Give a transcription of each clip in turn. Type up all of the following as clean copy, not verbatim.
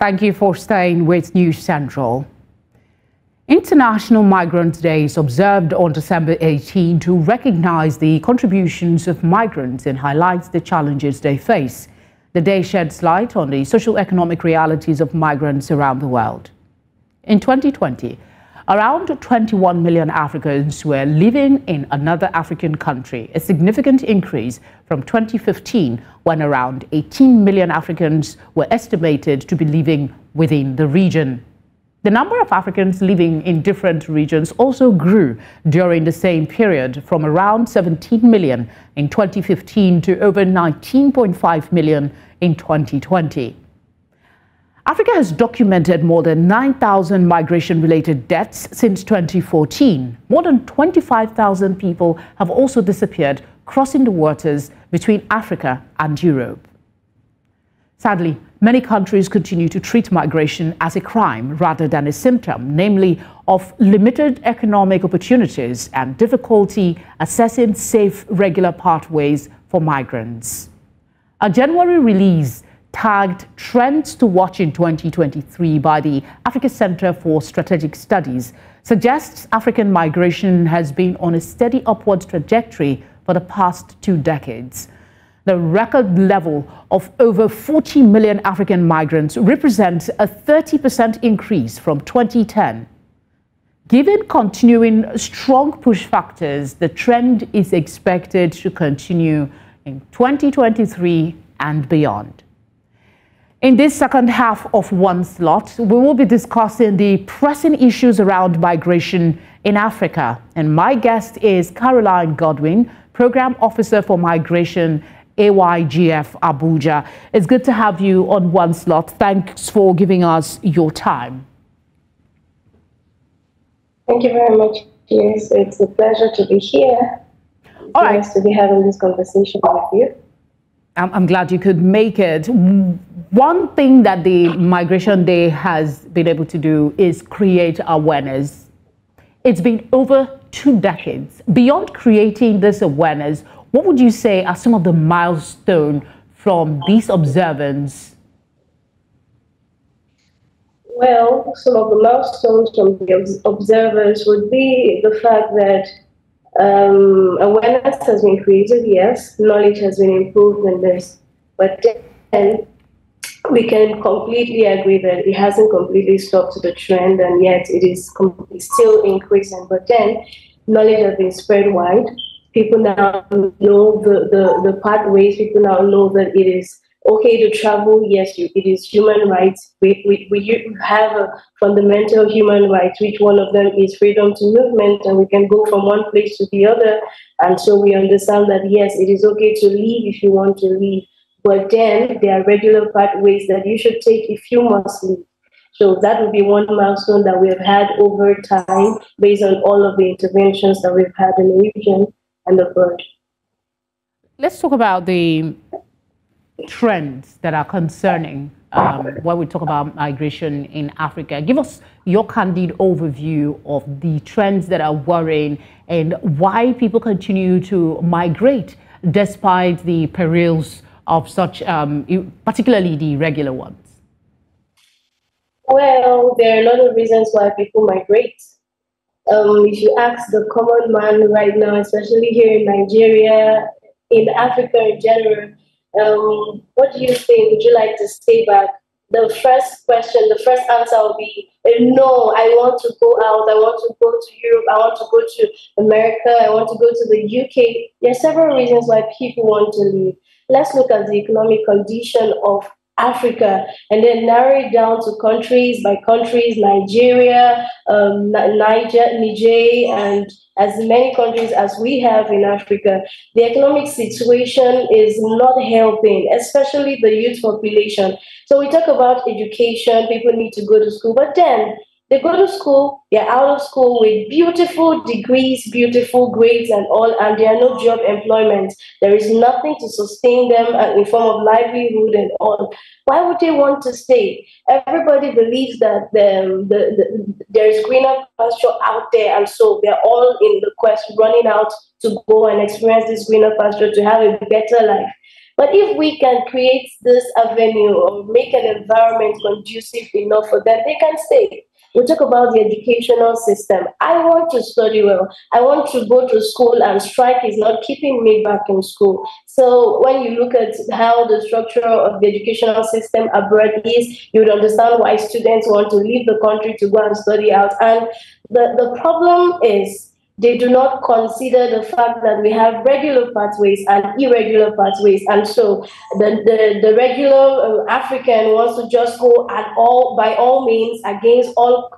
Thank you for staying with News Central. International Migrants Day is observed on December 18 to recognize the contributions of migrants and highlights the challenges they face. The day sheds light on the socio-economic realities of migrants around the world. In 2020, around 21 million Africans were living in another African country, a significant increase from 2015, when around 18 million Africans were estimated to be living within the region. The number of Africans living in different regions also grew during the same period, from around 17 million in 2015 to over 19.5 million in 2020. Africa has documented more than 9,000 migration-related deaths since 2014. More than 25,000 people have also disappeared crossing the waters between Africa and Europe. Sadly, many countries continue to treat migration as a crime rather than a symptom, namely of limited economic opportunities and difficulty assessing safe, regular pathways for migrants. A January release tagged Trends to Watch in 2023 by the Africa Center for Strategic Studies suggests African migration has been on a steady upward trajectory for the past 2 decades. The record level of over 40 million African migrants represents a 30% increase from 2010. Given continuing strong push factors, the trend is expected to continue in 2023 and beyond. In this second half of One Slot, we will be discussing the pressing issues around migration in Africa. And my guest is Caroline Godwin, Program Officer for Migration, AYGF Abuja. It's good to have you on One Slot. Thanks for giving us your time. Thank you very much. Yes, it's a pleasure to be here. It's nice to be having this conversation with you. I'm glad you could make it. One thing that the Migration Day has been able to do is create awareness. It's been over 2 decades. Beyond creating this awareness, what would you say are some of the milestones from this observance? Well, some of the milestones from the observance would be the fact that awareness has been created, yes, knowledge has been improved in this, but then we can completely agree that it hasn't completely stopped the trend, and yet it is still increasing. But then knowledge has been spread wide. People now know the pathways. People now know that it is okay to travel. Yes, it is human rights. We have a fundamental human rights, which one of them is freedom to movement, and we can go from one place to the other. And so we understand that, yes, it is okay to leave if you want to leave. But then there are regular pathways that you should take if you must leave. So that would be one milestone that we have had over time based on all of the interventions that we've had in the region and abroad. Let's talk about the trends that are concerning when we talk about migration in Africa. Give us your candid overview of the trends that are worrying and why people continue to migrate despite the perils of such, particularly the irregular ones. Well, there are a lot of reasons why people migrate. If you ask the common man right now, especially here in Nigeria, in Africa in general, what do you think? Would you like to stay back? The first question, the first answer will be, no, I want to go out. I want to go to Europe. I want to go to America. I want to go to the UK. There are several reasons why people want to leave. Let's look at the economic condition of Africa and then narrow it down to countries by countries, Nigeria, Niger, and as many countries as we have in Africa. The economic situation is not helping, especially the youth population. So we talk about education, people need to go to school, but then they go to school, they're out of school with beautiful degrees, beautiful grades and all, and there are no job employment. There is nothing to sustain them in form of livelihood and all. Why would they want to stay? Everybody believes that there's greener pasture out there, and so they're all in the quest, running out to go and experience this greener pasture to have a better life. But if we can create this avenue or make an environment conducive enough for them, they can stay. We talk about the educational system. I want to study well. I want to go to school, and strike is not keeping me back in school. So when you look at how the structure of the educational system abroad is, you would understand why students want to leave the country to go and study out. And the problem is, they do not consider the fact that we have regular pathways and irregular pathways. And so the regular African wants to just go by all means against all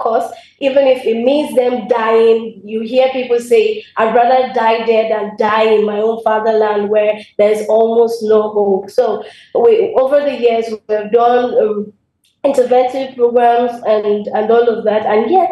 costs, even if it means them dying. You hear people say, I'd rather die there than die in my own fatherland where there's almost no hope. So over the years, we have done interventive programs and all of that. And yet,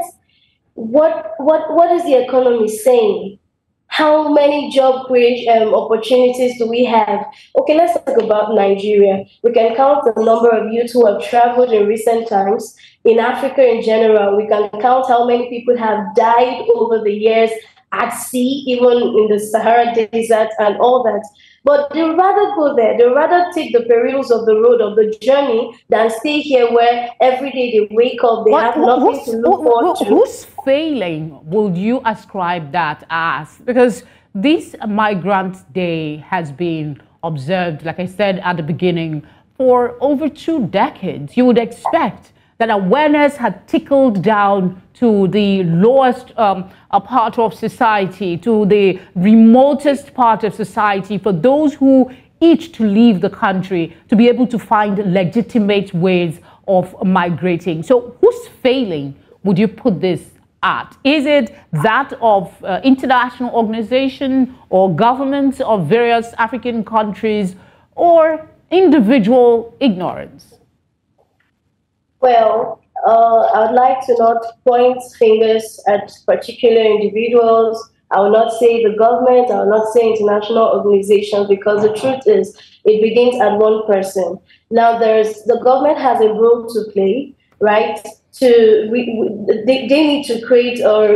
what is the economy saying? How many job creation opportunities do we have? Okay, let's talk about Nigeria. We can count the number of youth who have traveled in recent times. In Africa in general, we can count how many people have died over the years at sea, even in the Sahara Desert and all that. But they'd rather go there. They'd rather take the perils of the road, of the journey, than stay here where every day they wake up, they have nothing to look forward to. Who's failing would you ascribe that as? Because this Migrant Day has been observed, like I said at the beginning, for over 2 decades. You would expect that awareness had trickled down to the lowest part of society, to the remotest part of society, for those who itch to leave the country, to be able to find legitimate ways of migrating. So who's failing would you put this at? Is it that of international organizations or governments of various African countries, or individual ignorance? Well, I would like to not point fingers at particular individuals. I will not say the government, I will not say international organizations, because the truth is, it begins at one person. Now, the government has a role to play, right? They need to create or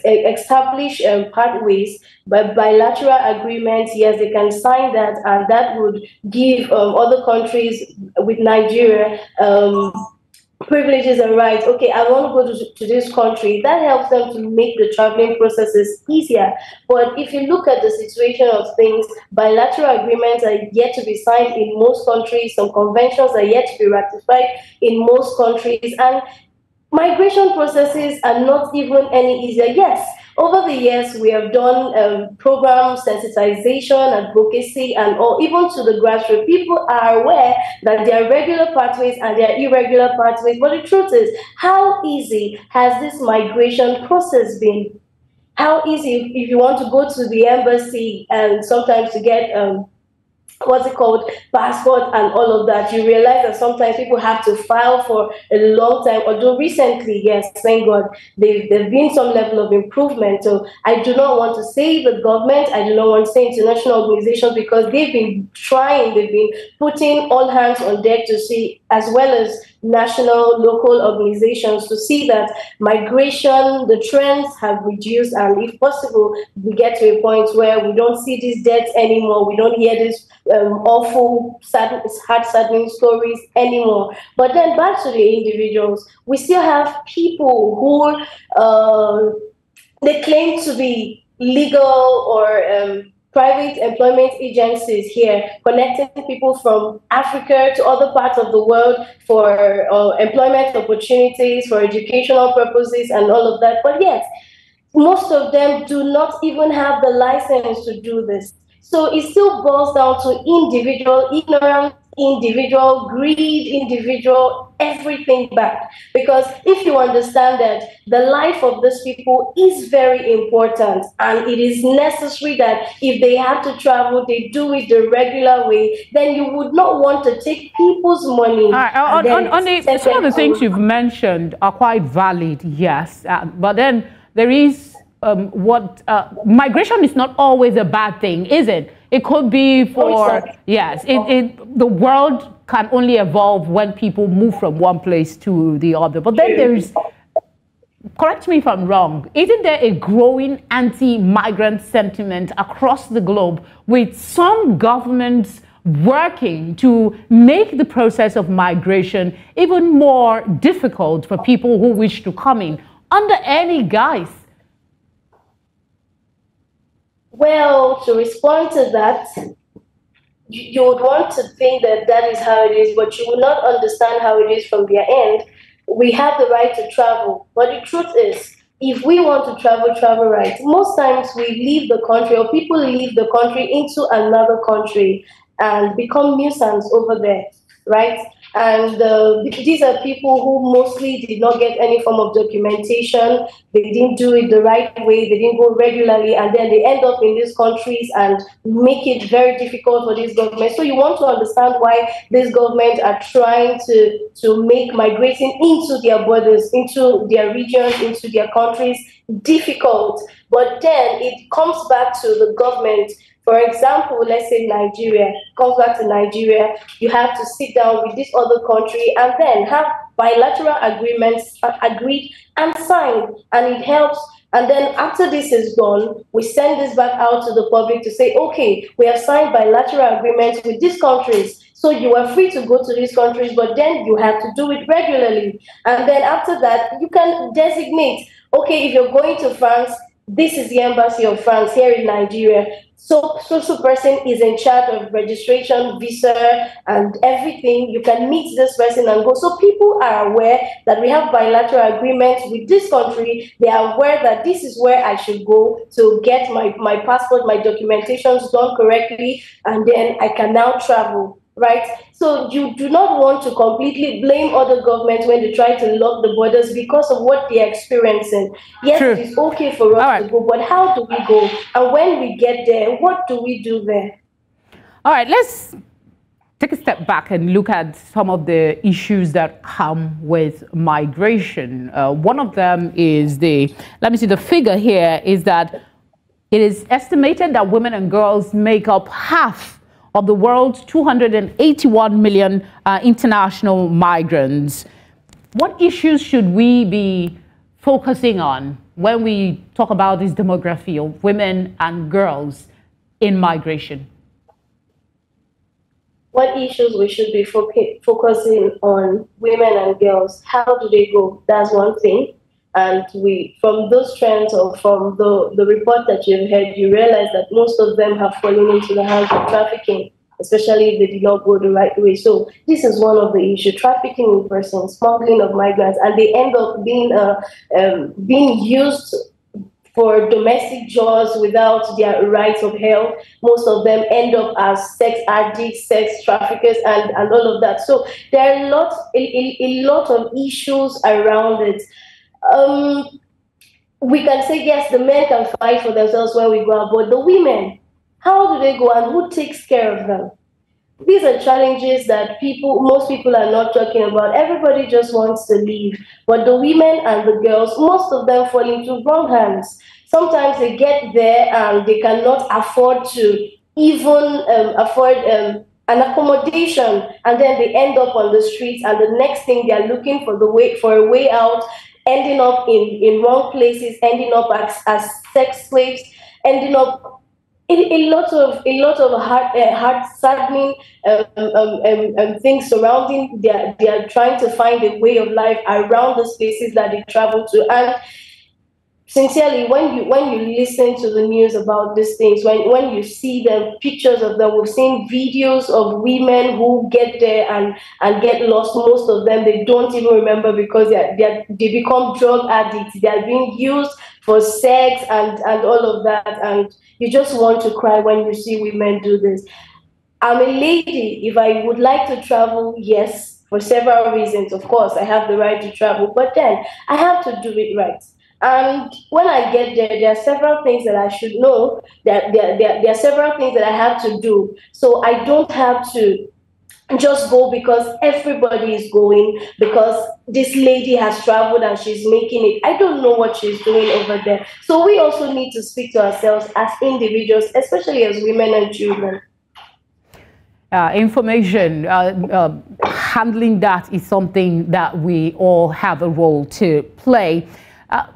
establish pathways by bilateral agreements. Yes, they can sign that, and that would give other countries with Nigeria privileges and rights. Okay, I want to go to this country. That helps them to make the traveling processes easier. But if you look at the situation of things, bilateral agreements are yet to be signed in most countries. Some conventions are yet to be ratified in most countries. And migration processes are not even any easier. Yes, over the years, we have done program sensitization, advocacy, and even to the grassroots. People are aware that there are regular pathways and there are irregular pathways. But the truth is, how easy has this migration process been? How easy, if you want to go to the embassy and sometimes to get passport and all of that, you realize that sometimes people have to file for a long time. Although recently, yes, thank God, there's been some level of improvement. So I do not want to say the government, I do not want to say international organizations, because they've been trying, they've been putting all hands on deck to see, as well as national, local organizations, to see that migration, the trends have reduced, and if possible, we get to a point where we don't see these deaths anymore, we don't hear this awful, heart-saddening stories anymore. But then back to the individuals, we still have people who they claim to be legal or private employment agencies here, connecting people from Africa to other parts of the world for employment opportunities, for educational purposes, and all of that. But yet, most of them do not even have the license to do this. So it still boils down to individual ignorance, individual greed, individual everything back. Because if you understand that the life of these people is very important, and it is necessary that if they have to travel, they do it the regular way, then you would not want to take people's money. Some of the things you've mentioned are quite valid, yes, but then there is migration is not always a bad thing, is it? It could be for, yes, the world can only evolve when people move from one place to the other. But then correct me if I'm wrong, isn't there a growing anti-migrant sentiment across the globe, with some governments working to make the process of migration even more difficult for people who wish to come in under any guise? Well, to respond to that, you would want to think that that is how it is, but you will not understand how it is from their end. We have the right to travel, but the truth is, if we want to travel, travel right. Most times we leave the country, or people leave the country into another country and become nuisance over there, right? And these are people who mostly did not get any form of documentation. They didn't do it the right way. They didn't go regularly, and then they end up in these countries and make it very difficult for these governments. So you want to understand why these governments are trying to make migrating into their borders, into their regions, into their countries difficult. But then it comes back to the government. For example, let's say Nigeria, comes back to Nigeria, you have to sit down with this other country and then have bilateral agreements agreed and signed, and it helps. And then after this is done, we send this back out to the public to say, okay, we have signed bilateral agreements with these countries. So you are free to go to these countries, but then you have to do it regularly. And then after that, you can designate, okay, if you're going to France, this is the embassy of France here in Nigeria. So person is in charge of registration, visa, and everything. You can meet this person and go. So people are aware that we have bilateral agreements with this country. They are aware that this is where I should go to get my passport, my documentations done correctly, and then I can now travel. Right? So you do not want to completely blame other governments when they try to lock the borders because of what they're experiencing. Yes, True. It is okay for us to go, but how do we go? And when we get there, what do we do there? All right, let's take a step back and look at some of the issues that come with migration. One of them is let me see, the figure here is that it is estimated that women and girls make up half of the world's 281 million international migrants. What issues should we be focusing on when we talk about this demography of women and girls in migration? What issues we should be focusing on women and girls? How do they go? That's one thing. And from those trends, or from the report that you've heard, you realize that most of them have fallen into the hands of trafficking, especially if they did not go the right way. So this is one of the issues: trafficking in persons, smuggling of migrants, and they end up being used for domestic jobs without their rights of health. Most of them end up as sex addicts, sex traffickers, and all of that. So there are a lot of issues around it. We can say, yes, the men can fight for themselves when we go out, but the women, how do they go and who takes care of them? These are challenges that most people are not talking about. Everybody just wants to leave, but the women and the girls, most of them fall into wrong hands. Sometimes they get there and they cannot afford to even afford an accommodation, and then they end up on the streets, and the next thing they are looking for a way out, ending up in wrong places, ending up as sex slaves, ending up a lot of hard saddening things surrounding. They are trying to find a way of life around the spaces that they travel to. And sincerely, when you listen to the news about these things, when you see the pictures of them, we've seen videos of women who get there and get lost. Most of them, they don't even remember because they become drug addicts. They are being used for sex and all of that. And you just want to cry when you see women do this. I'm a lady. If I would like to travel, yes, for several reasons. Of course, I have the right to travel, but then I have to do it right. And when I get there, there are several things that I should know. There are several things that I have to do. So I don't have to just go because everybody is going, because this lady has traveled and she's making it. I don't know what she's doing over there. So we also need to speak to ourselves as individuals, especially as women and children. Information, handling that is something that we all have a role to play.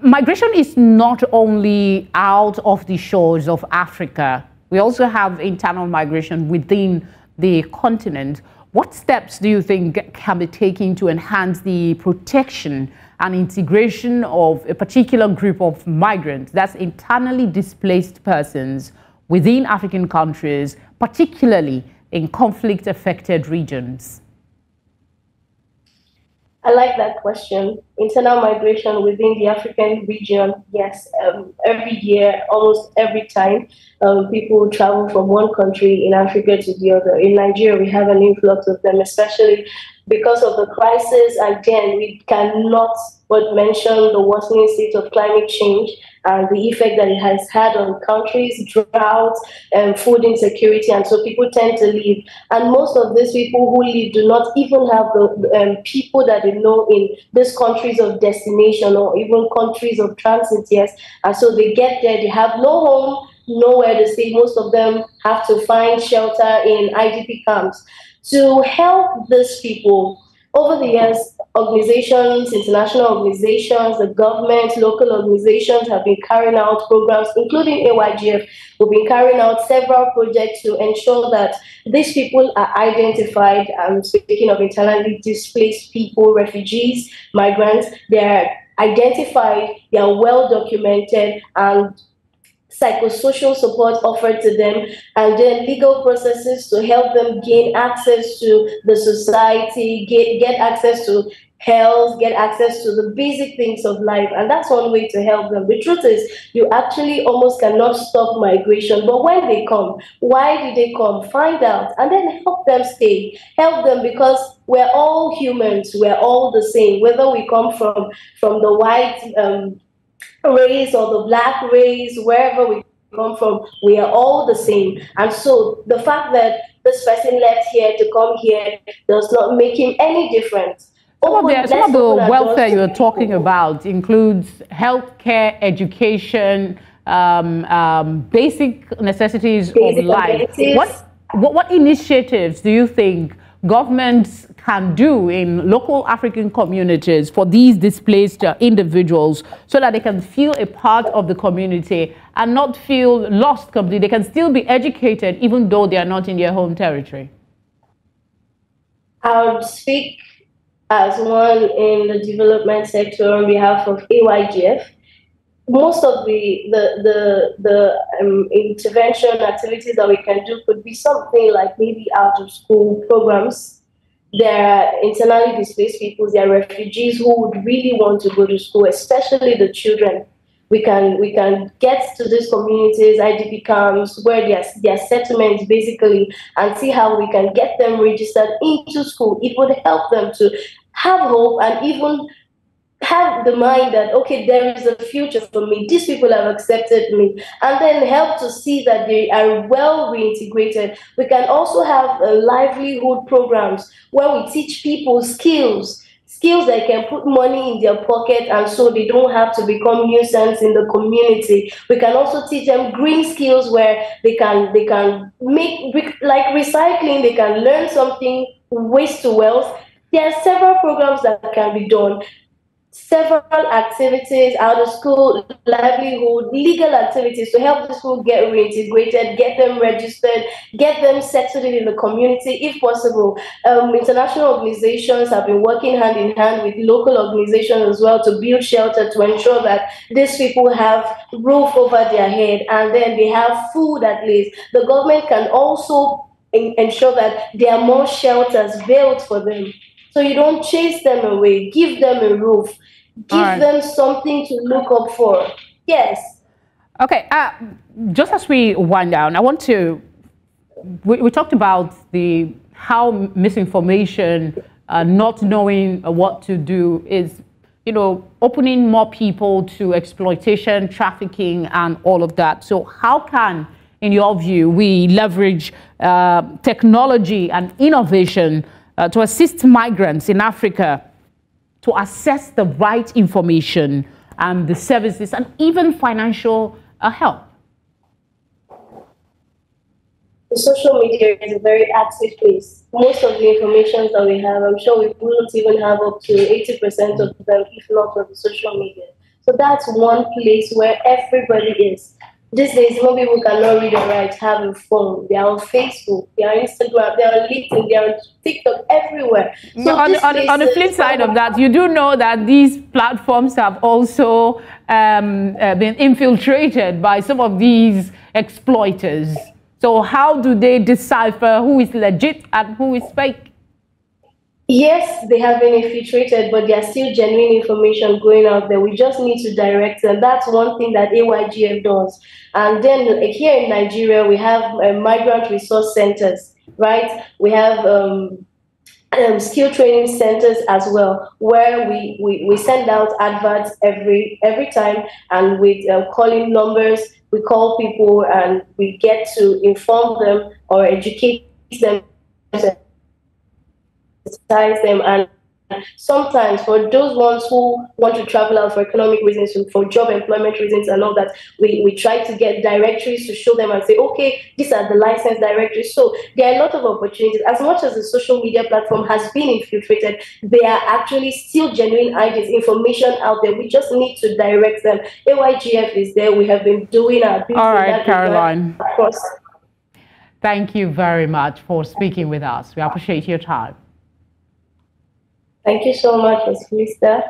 Migration is not only out of the shores of Africa. We also have internal migration within the continent. What steps do you think can be taken to enhance the protection and integration of a particular group of migrants, that's internally displaced persons within African countries, particularly in conflict-affected regions? I like that question. Internal migration within the African region, yes. Every year, almost every time, people travel from one country in Africa to the other. In Nigeria, we have an influx of them, especially because of the crisis. Again, we cannot but mention the worsening state of climate change and the effect that it has had on countries, droughts, and food insecurity, and so people tend to leave. And most of these people who leave do not even have the people that they know in these countries of destination or even countries of transit, yes. And so they get there, they have no home, nowhere to stay. Most of them have to find shelter in IDP camps. To help these people, over the years, organizations, international organizations, the government, local organizations have been carrying out programs, including AYGF. We've been carrying out several projects to ensure that these people are identified. Speaking of internally displaced people, refugees, migrants, they're identified, they are well documented, and psychosocial support offered to them, and then legal processes to help them gain access to the society, get access to health, get access to the basic things of life. And that's one way to help them. The truth is, you actually almost cannot stop migration. But when they come, why did they come? Find out, and then help them stay. Help them, because we're all humans. We're all the same, whether we come from the white race or the black race, wherever we come from, we are all the same. And so the fact that this person left here to come here does not make him any difference. Some of the welfare you're talking about includes healthcare, education, basic necessities of life. What initiatives do you think governments can do in local African communities for these displaced individuals so that they can feel a part of the community and not feel lost completely? They can still be educated even though they are not in their home territory. I would speak as one in the development sector on behalf of AYGF. Most of the intervention activities that we can do could be something like maybe out of school programs. There are internally displaced people, there are refugees who would really want to go to school, especially the children. We can get to these communities, IDP camps, where their settlements basically, and see how we can get them registered into school. It would help them to have hope and even have the mind that, okay, there is a future for me. These people have accepted me, and then help to see that they are well reintegrated. We can also have livelihood programs where we teach people skills that can put money in their pocket, and so they don't have to become nuisance in the community. We can also teach them green skills where they can make, like recycling, they can learn something, waste to wealth. There are several programs that can be done. Several activities, out of school, livelihood, legal activities to help these people get reintegrated, get them registered, get them settled in the community if possible. International organizations have been working hand in hand with local organizations as well to build shelter to ensure that these people have roof over their head and then they have food at least. The government can also ensure that there are more shelters built for them. So you don't chase them away, give them a roof, give them something to look up for. Yes. Okay, just as we wind down, I want to, we talked about how misinformation, not knowing what to do is, opening more people to exploitation, trafficking, and all of that. So how can, in your view, we leverage technology and innovation to assist migrants in Africa to access the right information and the services and even financial help? The social media is a very active place. Most of the information that we have, I'm sure we wouldn't even have up to 80% of them, if not of the social media. So that's one place where everybody is. These days, more people cannot read or write, have a phone. They are on Facebook, they are on Instagram, they are on LinkedIn, they are on TikTok, everywhere. So on the flip side of that, you do know that these platforms have also been infiltrated by some of these exploiters. So how do they decipher who is legit and who is fake? Yes, they have been infiltrated, but there are still genuine information going out there. We just need to direct them. That's one thing that AYGF does. And then here in Nigeria, we have migrant resource centers, right? We have skill training centers as well, where we send out adverts every time, and with calling numbers, we call people and we get to inform them or educate them, them, and sometimes for those ones who want to travel out for economic reasons, for job employment reasons and all that, we try to get directories to show them and say, okay, these are the licensed directories. So there are a lot of opportunities. As much as the social media platform has been infiltrated, there are actually still genuine ideas, information out there. We just need to direct them. AYGF is there. We have been doing our business. All right, Caroline. Thank you very much for speaking with us. We appreciate your time. Thank you so much, Ms. Krista.